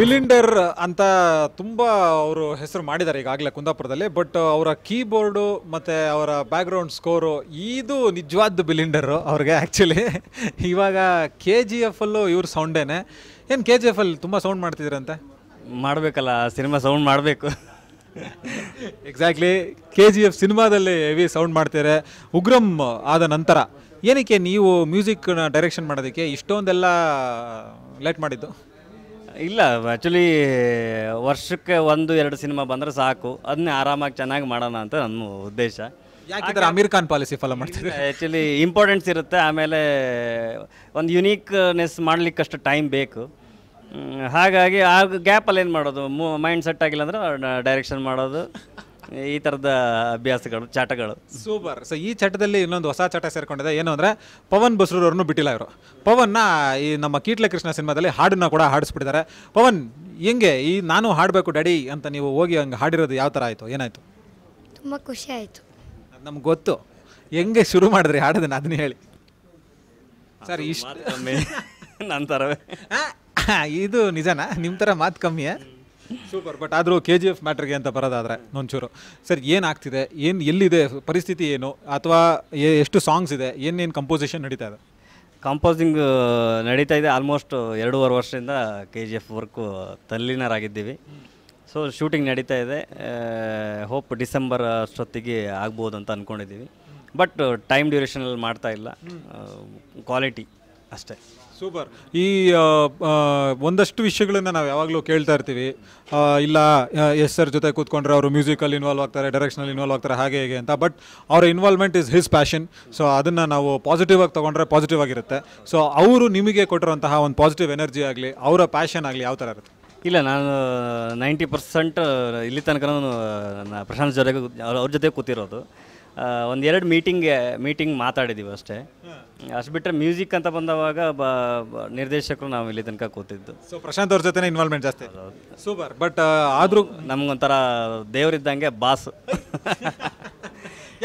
Blunder ಅಂತ ತುಂಬ ಅವರು ಹೆಸರು ಮಾಡಿದ್ದಾರೆ ಈಗಾಗಲೇ ಕುಂದಾಪುರದಲ್ಲಿ. ಬಟ್ ಅವರ ಕೀಬೋರ್ಡು ಮತ್ತು ಅವರ ಬ್ಯಾಕ್ಗ್ರೌಂಡ್ ಸ್ಕೋರು ಇದು ನಿಜವಾದ ಬಿಲಿಂಡರು ಅವ್ರಿಗೆ. ಆ್ಯಕ್ಚುಲಿ ಇವಾಗ KGF-ಅಲ್ಲೂ ಇವ್ರ ಸೌಂಡೇನೆ. ಏನು KGF-ಅಲ್ಲಿ ತುಂಬ ಸೌಂಡ್ ಮಾಡ್ತಿದ್ರಂತೆ? ಮಾಡಬೇಕಲ್ಲ, ಸಿನಿಮಾ ಸೌಂಡ್ ಮಾಡಬೇಕು. ಎಕ್ಸಾಕ್ಟ್ಲಿ, KGF ಸಿನಿಮಾದಲ್ಲಿ ಹೆವಿ ಸೌಂಡ್ ಮಾಡ್ತಾರೆ. ಉಗ್ರಂ ಆದ ನಂತರ ಏನಕ್ಕೆ ನೀವು ಮ್ಯೂಸಿಕ್ನ ಡೈರೆಕ್ಷನ್ ಮಾಡೋದಕ್ಕೆ ಇಷ್ಟೊಂದೆಲ್ಲ ಲೇಟ್ ಮಾಡಿದ್ದು? ಇಲ್ಲ, ಆ್ಯಕ್ಚುಲಿ ವರ್ಷಕ್ಕೆ 1-2 ಸಿನಿಮಾ ಬಂದರೆ ಸಾಕು, ಅದನ್ನೇ ಆರಾಮಾಗಿ ಚೆನ್ನಾಗಿ ಮಾಡೋಣ ಅಂತ ನನ್ನ ಉದ್ದೇಶ. ಯಾಕಿದ್ರೆ ಅಮೀರ್ ಖಾನ್ ಪಾಲಿಸಿ ಫಾಲೋ ಮಾಡ್ತಿದ್ದೆ. ಆ್ಯಕ್ಚುಲಿ ಇಂಪಾರ್ಟೆನ್ಸ್ ಇರುತ್ತೆ, ಆಮೇಲೆ ಒಂದು ಯುನೀಕ್ನೆಸ್ ಮಾಡಲಿಕ್ಕಷ್ಟು ಟೈಮ್ ಬೇಕು. ಹಾಗಾಗಿ ಆ ಗ್ಯಾಪಲ್ಲಿ ಏನು ಮಾಡೋದು, ಮೈಂಡ್ ಸೆಟ್ ಆಗಿಲ್ಲ ಅಂದರೆ ಡೈರೆಕ್ಷನ್ ಮಾಡೋದು, ಈ ಥರದ ಅಭ್ಯಾಸಗಳು, ಚಟಗಳು. ಸೂಪರ್. ಸೊ ಈ ಚಟದಲ್ಲಿ ಇನ್ನೊಂದು ಹೊಸ ಚಟ ಸೇರ್ಕೊಂಡಿದೆ. ಏನು ಅಂದರೆ ಪವನ್ ಬಸ್ರೂರವ್ರನ್ನೂ ಬಿಟ್ಟಿಲ್ಲ ಇವರು. ಪವನ್ನ ಈ ನಮ್ಮ ಕೀಟ್ಲೆ ಕೃಷ್ಣ ಸಿನಿಮಾದಲ್ಲಿ ಹಾಡನ್ನ ಕೂಡ ಹಾಡಿಸ್ಬಿಟ್ಟಿದ್ದಾರೆ. ಪವನ್, ಹೆಂಗೆ ಈ ನಾನು ಹಾಡಬೇಕು ಡ್ಯಾಡಿ ಅಂತ ನೀವು ಹೋಗಿ ಹಂಗೆ ಹಾಡಿರೋದು ಯಾವ ಥರ ಆಯಿತು, ಏನಾಯಿತು? ತುಂಬ ಖುಷಿ ಆಯಿತು. ನಮ್ಗೆ ಗೊತ್ತು, ಹೆಂಗೆ ಶುರು ಮಾಡಿದ್ರಿ ಹಾಡೋದನ್ನ ಅದನ್ನ ಹೇಳಿ ಸರ್. ಇಷ್ಟು ನನ್ನ ಥರವೇ ಇದು ನಿಜನಾ? ನಿಮ್ಮ ಥರ ಮಾತು ಕಮ್ಮಿಯೇ? ಸೂಪರ್. ಬಟ್ ಆದರೂ KGF ಮ್ಯಾಟ್ರಿಗೆ ಅಂತ ಬರೋದಾದರೆ ಒಂಚೂರು ಸರ್, ಏನಾಗ್ತಿದೆ, ಎಲ್ಲಿದೆ ಪರಿಸ್ಥಿತಿ, ಏನು ಅಥವಾ ಎಷ್ಟು ಸಾಂಗ್ಸ್ ಇದೆ, ಏನೇನು ಕಂಪೋಸಿಷನ್ ನಡೀತಾ ಇದೆ? ಕಂಪೋಸಿಂಗ್ ನಡೀತಾ ಇದೆ. ಆಲ್ಮೋಸ್ಟ್ 2.5 ವರ್ಷದಿಂದ KGF ವರ್ಕು ತಲ್ಲೀನರಾಗಿದ್ದೀವಿ. ಸೊ ಶೂಟಿಂಗ್ ನಡೀತಾ ಇದೆ. ಹೋಪ್ ಡಿಸೆಂಬರ್ ಅಷ್ಟೊತ್ತಿಗೆ ಆಗ್ಬೋದು ಅಂತ ಅಂದ್ಕೊಂಡಿದ್ದೀವಿ. ಬಟ್ ಟೈಮ್ ಡ್ಯೂರೇಷನಲ್ಲಿ ಮಾಡ್ತಾ ಇಲ್ಲ, ಕ್ವಾಲಿಟಿ ಅಷ್ಟೇ. ಸೂಪರ್. ಈ ಒಂದಷ್ಟು ವಿಷಯಗಳನ್ನು ನಾವು ಯಾವಾಗಲೂ ಕೇಳ್ತಾ ಇರ್ತೀವಿ, ಇಲ್ಲ ಎಸ್ ಸರ್ ಜೊತೆ ಕೂತ್ಕೊಂಡ್ರೆ ಅವರು ಮ್ಯೂಸಿಕಲ್ಲಿ ಇನ್ವಾಲ್ವ್ ಆಗ್ತಾರೆ, ಡೈರೆಕ್ಷನಲ್ಲಿ ಇನ್ವಾಲ್ವ್ ಆಗ್ತಾರೆ, ಹಾಗೆ ಹೇಗೆ ಅಂತ. ಬಟ್ ಅವರ involvement is his passion. So ಅದನ್ನು ನಾವು ಪಾಸಿಟಿವ್ ಆಗಿ ತೊಗೊಂಡ್ರೆ ಪಾಸಿಟಿವ್ ಆಗಿರುತ್ತೆ. ಸೊ ಅವರು ನಿಮಗೆ ಕೊಟ್ಟಿರುವಂತಹ ಒಂದು ಪಾಸಿಟಿವ್ ಎನರ್ಜಿ ಆಗಲಿ, ಅವರ ಪ್ಯಾಷನ್ ಆಗಲಿ ಯಾವ ಥರ ಇರುತ್ತೆ? ಇಲ್ಲ, ನಾನು 90% ಇಲ್ಲಿ ತನಕ ಪ್ರಶಾಂತ್ ಜೊತೆಗೆ ಅವ್ರ ಜೊತೆ ಕೂತಿರೋದು. 1-2 ಮೀಟಿಂಗ್ ಮಾತಾಡಿದ್ದೀವಿ ಅಷ್ಟೇ. ಅಷ್ಟು ಬಿಟ್ಟರೆ ಮ್ಯೂಸಿಕ್ ಅಂತ ಬಂದವಾಗ ನಿರ್ದೇಶಕರು ನಾವು ಇಲ್ಲಿ ತನಕ ಕೂತಿದ್ದು. ಸೊ ಪ್ರಶಾಂತ್ ಅವ್ರ ಜೊತೆ ಇನ್ವಾಲ್ವ್ಮೆಂಟ್ ಜಾಸ್ತಿ. ಸೂಪರ್. ಬಟ್ ಆದರೂ ನಮಗೊಂಥರ ದೇವರಿದ್ದಂಗೆ ಬಾಸ್.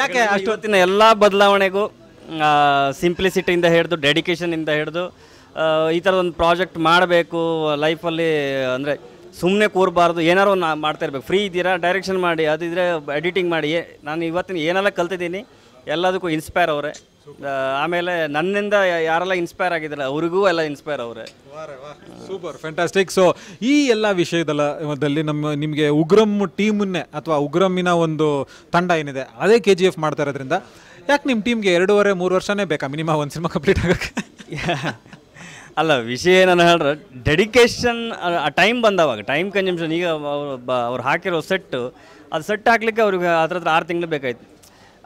ಯಾಕೆ ಅಷ್ಟೊತ್ತಿನ ಎಲ್ಲ ಬದಲಾವಣೆಗೂ ಸಿಂಪ್ಲಿಸಿಟಿಯಿಂದ ಹಿಡಿದು ಡೆಡಿಕೇಶನಿಂದ ಹಿಡಿದು ಈ ಥರ ಒಂದು ಪ್ರಾಜೆಕ್ಟ್ ಮಾಡಬೇಕು ಲೈಫಲ್ಲಿ, ಅಂದರೆ ಸುಮ್ಮನೆ ಕೂರಬಾರ್ದು, ಏನಾರು ಒಂದು ಮಾಡ್ತಾ ಇರಬೇಕು. ಫ್ರೀ ಇದ್ದೀರಾ, ಡೈರೆಕ್ಷನ್ ಮಾಡಿ, ಅದಿದ್ರೆ ಎಡಿಟಿಂಗ್ ಮಾಡಿ. ನಾನು ಇವತ್ತಿನ ಏನೆಲ್ಲ ಕಲ್ತಿದ್ದೀನಿ ಎಲ್ಲದಕ್ಕೂ ಇನ್ಸ್ಪೈರ್ ಅವರೇ. ಆಮೇಲೆ ನನ್ನಿಂದ ಯಾರೆಲ್ಲ ಇನ್ಸ್ಪೈರ್ ಆಗಿದ್ದಾರೆ ಅವ್ರಿಗೂ ಎಲ್ಲ ಇನ್ಸ್ಪೈರ್ ಅವರೇ. Super, fantastic. ಸೊ ಈ ಎಲ್ಲ ವಿಷಯದಲ್ಲಿ ನಿಮಗೆ ಉಗ್ರಂ ಟೀಮನ್ನೇ ಅಥವಾ ಉಗ್ರಮಿನ ಒಂದು ತಂಡ ಏನಿದೆ ಅದೇ KGF ಮಾಡ್ತಾ ಇರೋದ್ರಿಂದ ಯಾಕೆ ನಿಮ್ಮ ಟೀಮ್ಗೆ 2.5-3 ವರ್ಷನೇ ಬೇಕಾ ಮಿನಿಮಮ್ ಒಂದು ಸಿನಿಮಾ ಕಂಪ್ಲೀಟ್ ಆಗೋಕ್ಕೆ? ಅಲ್ಲ, ವಿಷಯ ಏನನ್ನ ಹೇಳಿದ್ರೆ ಡೆಡಿಕೇಶನ್ ಟೈಮ್ ಬಂದವಾಗ ಟೈಮ್ ಕನ್ಸಂಪ್ಷನ್. ಈಗ ಅವ್ರು ಹಾಕಿರೋ ಸೆಟ್ಟು, ಅದು ಸೆಟ್ ಹಾಕ್ಲಿಕ್ಕೆ ಅವ್ರಿಗೆ ಹತ್ರ 6 ತಿಂಗಳು ಬೇಕಾಯ್ತು.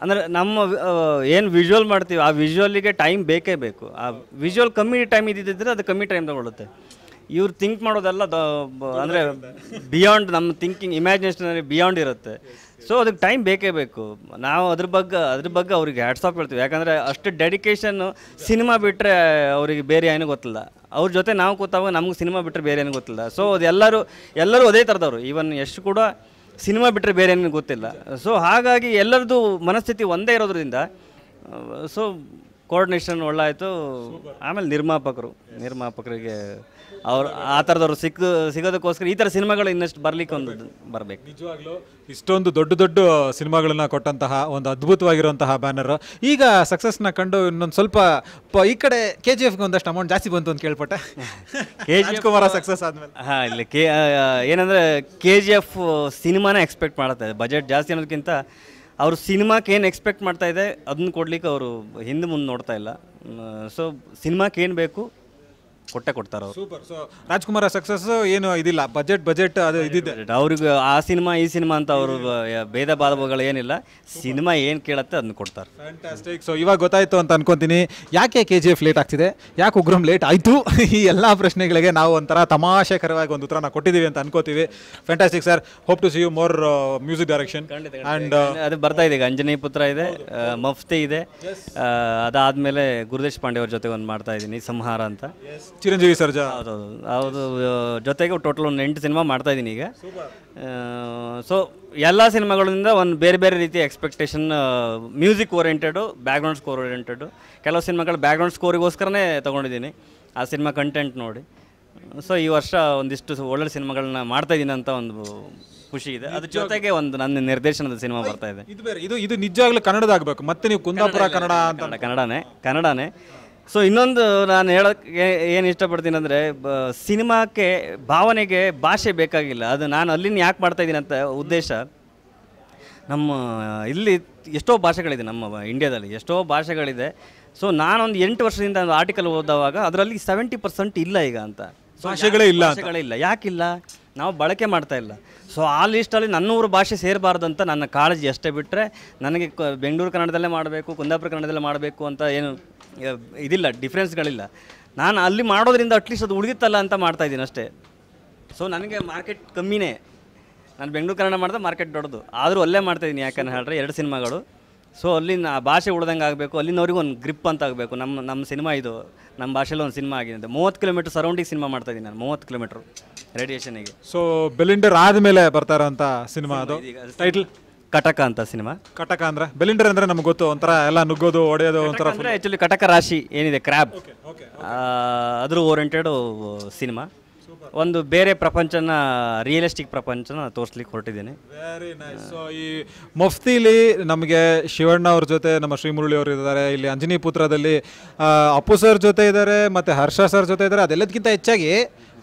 ಅಂದರೆ ನಮ್ಮ ಏನು ವಿಜುವಲ್ ಮಾಡ್ತೀವಿ ಆ ವಿಜುವಲಿಗೆ ಟೈಮ್ ಬೇಕೇ ಬೇಕು. ಆ ವಿಜುವಲ್ ಕಮ್ಮಿ ಟೈಮ್ ಇದ್ದಿದ್ದರೆ ಅದು ಕಮ್ಮಿ ಟೈಮ್ ತಗೊಳುತ್ತೆ. ಇವ್ರು ಥಿಂಕ್ ಮಾಡೋದೆಲ್ಲ ಅಂದರೆ ಬಿಯಾಂಡ್ ನಮ್ಮ ಥಿಂಕಿಂಗ್, ಇಮ್ಯಾಜಿನೇಷನರಿ ಬಿಯಾಂಡ್ ಇರುತ್ತೆ. ಸೊ ಅದಕ್ಕೆ ಟೈಮ್ ಬೇಕೇ ಬೇಕು. ನಾವು ಅದ್ರ ಬಗ್ಗೆ ಅವ್ರಿಗೆ ಹ್ಯಾಟ್ಸ್ ಆಫ್ ಹೇಳ್ತೀವಿ. ಯಾಕಂದರೆ ಅಷ್ಟು ಡೆಡಿಕೇಶನ್ನು. ಸಿನಿಮಾ ಬಿಟ್ಟರೆ ಅವರಿಗೆ ಬೇರೆ ಏನೂ ಗೊತ್ತಿಲ್ಲ. ಅವ್ರ ಜೊತೆ ನಾವು ಕೂತಾವಾಗ ನಮ್ಗೆ ಸಿನಿಮಾ ಬಿಟ್ಟರೆ ಬೇರೆ ಏನೂ ಗೊತ್ತಿಲ್ಲ. ಸೊ ಅದು ಎಲ್ಲರೂ ಅದೇ ಥರದವರು. ಈವನ್ ಎಷ್ಟು ಕೂಡ ಸಿನಿಮಾ ಬಿಟ್ಟರೆ ಬೇರೆ ಏನೂ ಗೊತ್ತಿಲ್ಲ. ಸೊ ಹಾಗಾಗಿ ಎಲ್ಲರದ್ದು ಮನಸ್ಥಿತಿ ಒಂದೇ ಇರೋದ್ರಿಂದ ಸೊ ಕೋಆರ್ಡಿನೇಷನ್ ಒಳ್ಳಾಯಿತು. ಆಮೇಲೆ ನಿರ್ಮಾಪಕರಿಗೆ ಅವ್ರು ಆ ಥರದವ್ರು ಸಿಗೋದಕ್ಕೋಸ್ಕರ ಈ ಥರ ಸಿನಿಮಾಗಳು ಇನ್ನಷ್ಟು ಬರಲಿಕ್ಕೆ ಬರಬೇಕು. ನಿಜವಾಗ್ಲೂ ಇಷ್ಟೊಂದು ದೊಡ್ಡ ಸಿನಿಮಾಗಳನ್ನ ಕೊಟ್ಟಂತಹ ಒಂದು ಅದ್ಭುತವಾಗಿರುವಂತಹ ಬ್ಯಾನರ್ ಈಗ ಸಕ್ಸಸ್ನ ಕಂಡು ಇನ್ನೊಂದು ಸ್ವಲ್ಪ ಈ ಕಡೆ KGFಗೆ ಒಂದಷ್ಟು ಅಮೌಂಟ್ ಜಾಸ್ತಿ ಬಂತು ಅಂತ ಕೇಳ್ಪಟ್ಟೆ. ರಾಜ್ಕುಮಾರ ಸಕ್ಸಸ್ ಆದಮೇಲೆ ಇಲ್ಲ ಏನಂದರೆ KGF ಸಿನಿಮಾನೇ ಎಕ್ಸ್ಪೆಕ್ಟ್ ಮಾಡ್ತಾ ಇದೆ. ಬಜೆಟ್ ಜಾಸ್ತಿ ಅನ್ನೋದಕ್ಕಿಂತ ಅವರು ಸಿನಿಮಾಕ್ಕೆ ಏನು ಎಕ್ಸ್ಪೆಕ್ಟ್ ಮಾಡ್ತಾ ಇದೆ ಅದನ್ನ ಕೊಡ್ಲಿಕ್ಕೆ ಅವರು ಹಿಂದೆ ಮುಂದೆ ನೋಡ್ತಾ ಇಲ್ಲ. ಸೊ ಸಿನಿಮಾಕ್ಕೆ ಏನು ಬೇಕು ಕೊಡ್ತಾರೆ ಅವರು. ಸೂಪರ್. ಸೊ ರಾಜ್ಕುಮಾರ ಸಕ್ಸಸ್ ಏನು ಇದಿಲ್ಲ, ಬಜೆಟ್ ಅದು ಇದಿದೆ ಅವ್ರಿಗೆ. ಆ ಸಿನಿಮಾ ಈ ಸಿನಿಮಾ ಅಂತ ಅವರು ಭೇದ ಭಾವಗಳು ಏನಿಲ್ಲ, ಸಿನಿಮಾ ಏನು ಕೇಳುತ್ತೆ ಅದನ್ನ ಕೊಡ್ತಾರೆ. ಫ್ಯಾಂಟಾಸ್ಟಿಕ್. ಸೊ ಇವಾಗ ಗೊತ್ತಾಯ್ತು ಅಂತ ಅನ್ಕೊಂತೀನಿ ಯಾಕೆ KGF ಲೇಟ್ ಆಗ್ತಿದೆ, ಯಾಕೆ ಉಗ್ರಂ ಲೇಟ್ ಆಯಿತು. ಈ ಎಲ್ಲ ಪ್ರಶ್ನೆಗಳಿಗೆ ನಾವು ಒಂಥರ ತಮಾಷೆಕರವಾಗಿ ಒಂದು ಉತ್ತರನ ಕೊಟ್ಟಿದ್ದೀವಿ ಅಂತ ಅನ್ಕೋತೀವಿ. Fantastic sir. Hope to see you more music direction. And ಅದು ಬರ್ತಾ ಇದೆ. ಈಗ ಅಂಜನಿ ಪುತ್ರ ಇದೆ, ಮಫ್ತಿ ಇದೆ, ಅದಾದಮೇಲೆ ಗುರುದೇಶ್ ಪಾಂಡೆ ಅವ್ರ ಜೊತೆ ಒಂದು ಮಾಡ್ತಾ ಇದ್ದೀನಿ, ಸಂಹಾರ ಅಂತ. ಚಿರಂಜೀವಿ ಸರ್ಜಾ. ಹೌದು ಜೊತೆಗೆ ಟೋಟಲ್ ಒಂದು 8 ಸಿನಿಮಾ ಮಾಡ್ತಾ ಇದ್ದೀನಿ ಈಗ. ಸೊ ಎಲ್ಲ ಸಿನಿಮಾಗಳಿಂದ ಒಂದು ಬೇರೆ ಬೇರೆ ರೀತಿಯ expectation. Music oriented, background score oriented. ಕೆಲವು ಸಿನಿಮಾಗಳು ಬ್ಯಾಕ್ಗ್ರೌಂಡ್ ಸ್ಕೋರಿಗೋಸ್ಕರನೇ ತೊಗೊಂಡಿದ್ದೀನಿ. ಆ ಸಿನಿಮಾ ಕಂಟೆಂಟ್ ನೋಡಿ ಸೊ ಈ ವರ್ಷ ಒಂದಿಷ್ಟು ಒಳ್ಳೆ ಸಿನಿಮಾಗಳನ್ನ ಮಾಡ್ತಾ ಇದ್ದೀನಿ ಅಂತ ಒಂದು ಖುಷಿ ಇದೆ. ಅದ್ರ ಜೊತೆಗೆ ಒಂದು ನನ್ನ ನಿರ್ದೇಶನದ ಸಿನಿಮಾ ಬರ್ತಾ ಇದೆ. ಇದು ಬೇರೆ, ಇದು ನಿಜವಾಗ್ಲೂ ಕನ್ನಡದಾಗಬೇಕು. ಮತ್ತೆ ನೀವು ಕುಂದಾಪುರ ಕನ್ನಡ ಅಂತ ಕನ್ನಡನೇ. ಸೊ ಇನ್ನೊಂದು ನಾನು ಹೇಳೋಕ್ಕೆ ಏನು ಇಷ್ಟಪಡ್ತೀನಿ ಅಂದರೆ, ಸಿನಿಮಾಕ್ಕೆ ಭಾವನೆಗೆ ಭಾಷೆ ಬೇಕಾಗಿಲ್ಲ. ಅದು ನಾನು ಅಲ್ಲಿನ ಯಾಕೆ ಮಾಡ್ತಾಯಿದ್ದೀನಿ ಅಂತ ಉದ್ದೇಶ, ನಮ್ಮ ಇಲ್ಲಿ ಎಷ್ಟೋ ಭಾಷೆಗಳಿದೆ, ನಮ್ಮ ಇಂಡಿಯಾದಲ್ಲಿ ಎಷ್ಟೋ ಭಾಷೆಗಳಿದೆ. ಸೊ ನಾನೊಂದು 8 ವರ್ಷದಿಂದ ಒಂದು ಆರ್ಟಿಕಲ್ ಓದುವಾಗ ಅದರಲ್ಲಿ 70% ಇಲ್ಲ ಈಗ ಅಂತ. ಭಾಷೆಗಳೇ ಇಲ್ಲ. ಯಾಕಿಲ್ಲ? ನಾವು ಬಳಕೆ ಮಾಡ್ತಾ ಇಲ್ಲ. ಸೊ ಆ ಲಿಸ್ಟಲ್ಲಿ ನನ್ನೂರು ಭಾಷೆ ಸೇರಬಾರ್ದು ಅಂತ ನನ್ನ ಕಾಳಜಿ ಅಷ್ಟೇ. ಬಿಟ್ಟರೆ ನನಗೆ ಬೆಂಗಳೂರು ಕನ್ನಡದಲ್ಲೇ ಮಾಡಬೇಕು, ಕುಂದಾಪುರ ಕನ್ನಡದಲ್ಲೇ ಮಾಡಬೇಕು ಅಂತ ಏನು ಇದಿಲ್ಲ, ಡಿಫ್ರೆನ್ಸ್ಗಳಿಲ್ಲ. ನಾನು ಅಲ್ಲಿ ಮಾಡೋದ್ರಿಂದ ಅಟ್ಲೀಸ್ಟ್ ಅದು ಉಳಿದಿತ್ತಲ್ಲ ಅಂತ ಮಾಡ್ತಾಯಿದ್ದೀನಿ ಅಷ್ಟೇ. ಸೊ ನನಗೆ ಮಾರ್ಕೆಟ್ ಕಮ್ಮಿನೇ. ನಾನು ಬೆಂಗಳೂರು ಕನ್ನಡ ಮಾಡಿದ್ರೆ ಮಾರ್ಕೆಟ್ ದೊಡ್ಡದು, ಆದರೂ ಅಲ್ಲೇ ಮಾಡ್ತಾಯಿದ್ದೀನಿ. ಯಾಕಂತ ಹೇಳಿದ್ರೆ 2 ಸಿನಿಮಾಗಳು. ಸೊ ಅಲ್ಲಿನ ಭಾಷೆ ಉಳ್ದಂಗೆ ಆಗಬೇಕು, ಅಲ್ಲಿನವ್ರಿಗೆ ಒಂದು ಗ್ರಿಪ್ ಅಂತ ಆಗಬೇಕು. ನಮ್ಮ ಸಿನಿಮಾ ಇದು ನಮ್ಮ ಭಾಷೆಯಲ್ಲಿ ಒಂದು ಸಿನಿಮಾ ಆಗಿದೆ. 30 ಕಿಲೋಮೀಟ್ರ್ ಸರೌಂಡಿಂಗ್ ಸಿನಿಮಾ ಮಾಡ್ತಾಯಿದ್ದೀನಿ ನಾನು, 30 ಕಿಲೋಮೀಟ್ರ್ ರೇಡಿಯೇಷನಿಗೆ. ಸೊ ಬೆಲಿಂಡರ್ ಆದಮೇಲೆ ಬರ್ತಾ ಇರೋಂಥ ಸಿನಿಮಾ ಅದು. ಟೈಟಲ್ ಕಟಕ ಅಂತ ಸಿನಿಮಾ. ಕಟಕ ಅಂದರೆ, ಬೆಲಿಂಡರ್ ಅಂದರೆ ನಮ್ಗೆ ಗೊತ್ತು, ಒಂಥರ ಎಲ್ಲ ನುಗ್ಗೋದು ಹೊಡೆಯೋದು ಒಂಥರ. ಅಂದರೆ ಆ್ಯಕ್ಚುಲಿ ಕಟಕ ರಾಶಿ ಏನಿದೆ, ಕ್ರ್ಯಾಬ್, ಅದ್ರ ಓರಿಯೆಂಟೆಡ್ ಸಿನಿಮಾ. ಒಂದು ಬೇರೆ ಪ್ರಪಂಚನ, ರಿಯಲಿಸ್ಟಿಕ್ ಪ್ರಪಂಚನ ತೋರಿಸ್ಲಿಕ್ಕೆ ಹೊರಟಿದ್ದೀನಿ. Very nice. ಸೊ ಈ ಮುಫ್ತಿಲಿ ನಮಗೆ ಶಿವಣ್ಣ ಅವ್ರ ಜೊತೆ ನಮ್ಮ ಶ್ರೀಮುರಳಿ ಅವರು ಇದ್ದಾರೆ, ಇಲ್ಲಿ ಅಂಜನಿ ಪುತ್ರದಲ್ಲಿ ಅಪ್ಪು ಸರ್ ಜೊತೆ ಇದ್ದಾರೆ, ಮತ್ತು ಹರ್ಷ ಸರ್ ಜೊತೆ ಇದ್ದಾರೆ. ಅದೆಲ್ಲದಕ್ಕಿಂತ ಹೆಚ್ಚಾಗಿ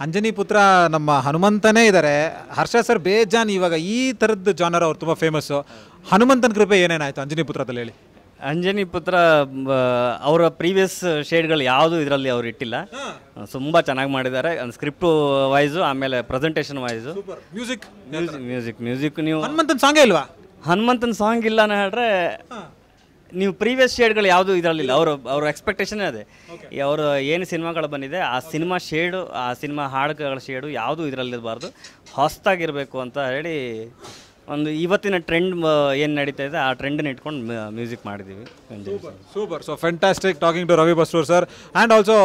ಅಂಜನಿ ಪುತ್ರ ನಮ್ಮ ಹನುಮಂತನೇ ಇದ್ದಾರೆ. ಹರ್ಷ ಸರ್ ಬೇಜಾನ್ ಇವಾಗ ಈ ಥರದ್ದು ಜಾನರ್ ಅವ್ರು ತುಂಬ ಫೇಮಸ್ಸು. ಹನುಮಂತನ ಕೃಪೆ ಏನೇನಾಯಿತು ಅಂಜನಿ ಪುತ್ರದಲ್ಲಿ ಹೇಳಿ? ಅಂಜನಿ ಪುತ್ರ ಅವರ ಪ್ರೀವಿಯಸ್ ಶೇಡ್ಗಳು ಯಾವುದು ಇದರಲ್ಲಿ ಅವ್ರು ಇಟ್ಟಿಲ್ಲ. ತುಂಬ ಚೆನ್ನಾಗಿ ಮಾಡಿದ್ದಾರೆ, ಸ್ಕ್ರಿಪ್ಟ್ ವೈಸು, ಆಮೇಲೆ ಪ್ರೆಸೆಂಟೇಷನ್ ವೈಸು. ಮ್ಯೂಸಿಕ್ ನೀವು ಹನುಮಂತನ ಸಾಂಗೇ ಇಲ್ವಾ? ಹನುಮಂತನ ಸಾಂಗ್ ಇಲ್ಲ ಅಂತ ಹೇಳಿದ್ರೆ ನೀವು ಪ್ರೀವಿಯಸ್ ಶೇಡ್ಗಳು ಯಾವುದು ಇದರಲ್ಲಿಲ್ಲ. ಅವ್ರ ಎಕ್ಸ್ಪೆಕ್ಟೇಷನೇ ಅದೇ. ಅವರು ಏನು ಸಿನಿಮಾಗಳು ಬಂದಿದೆ ಆ ಸಿನಿಮಾ ಶೇಡು, ಆ ಸಿನಿಮಾ ಹಾಡುಗಳ ಶೇಡು ಯಾವುದೂ ಇದರಲ್ಲಿರಬಾರ್ದು, ಹೊಸದಾಗಿರಬೇಕು ಅಂತ ಹೇಳಿ ಒಂದು ಇವತ್ತಿನ ಟ್ರೆಂಡ್ ಏನು ನಡೀತಾ ಇದೆ ಆ ಟ್ರೆಂಡನ್ನ ಇಟ್ಕೊಂಡು ಮ್ಯೂಸಿಕ್ ಮಾಡಿದ್ದೀವಿ. Super. So fantastic talking to Ravi Basrur sir and also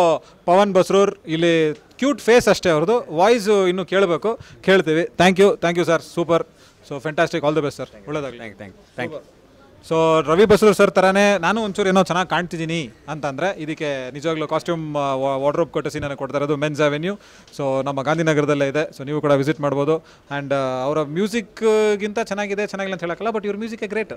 Pavan Basrur. ಇಲ್ಲಿ ಕ್ಯೂಟ್ ಫೇಸ್ ಅಷ್ಟೇ ಅವ್ರದ್ದು, ವಾಯ್ಸು ಇನ್ನೂ ಕೇಳಬೇಕು, ಕೇಳ್ತೀವಿ. Thank you sir, super. So fantastic, all the best sir, ಒಳ್ಳೆಯದಾಗಲಿ. Thank you. So Ravi Basrur sir ಥರನೇ ನಾನು ಒಂಚೂರು ಏನೋ ಚೆನ್ನಾಗಿ ಕಾಣ್ತಿದ್ದೀನಿ ಅಂತಂದರೆ ಇದಕ್ಕೆ ನಿಜವಾಗ್ಲೂ ಕಾಸ್ಟ್ಯೂಮ್ ವಾರ್ಡ್ರೋಬ್ ಕೊಟ್ಟಿಸಿ ನನಗೆ ಕೊಡ್ತಾ ಇರೋದು ಮೆನ್ಸ್ ಅವೆನ್ಯೂ. ಸೊ ನಮ್ಮ ಗಾಂಧಿನಗರದಲ್ಲೇ ಇದೆ. ಸೊ ನೀವು ಕೂಡ ವಿಸಿಟ್ ಮಾಡ್ಬೋದು. ಆ್ಯಂಡ್ ಅವರ ಮ್ಯೂಸಿಕ್ಗಿಂತ ಚೆನ್ನಾಗಿದೆ, ಚೆನ್ನಾಗಿಲ್ಲ ಅಂತ ಹೇಳೋಕ್ಕಲ್ಲ, ಬಟ್ ಇವ್ರ ಮ್ಯೂಸಿಕ್ ಗ್ರೇಟ್.